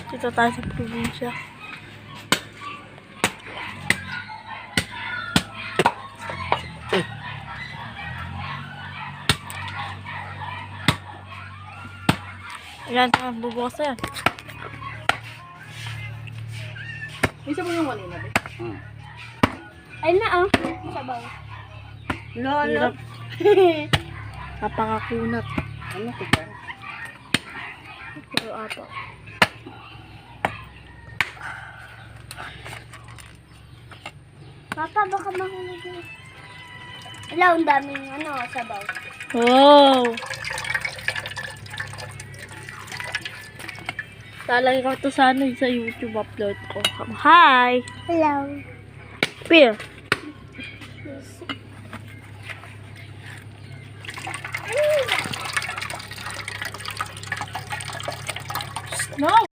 Dito tayo sa probinsya. Ayan, bubukas na yan. Isa mo yung kanina, be? Ay na oh. Sabaw. Lolo. Napakakunat. Ano ko ba? Pero apo. Papa, baka mahulog yun. Wala, ang daming sabaw. Wow! Lalagay ko ito sa sa YouTube upload ko. Hi! Hello. Pia! No!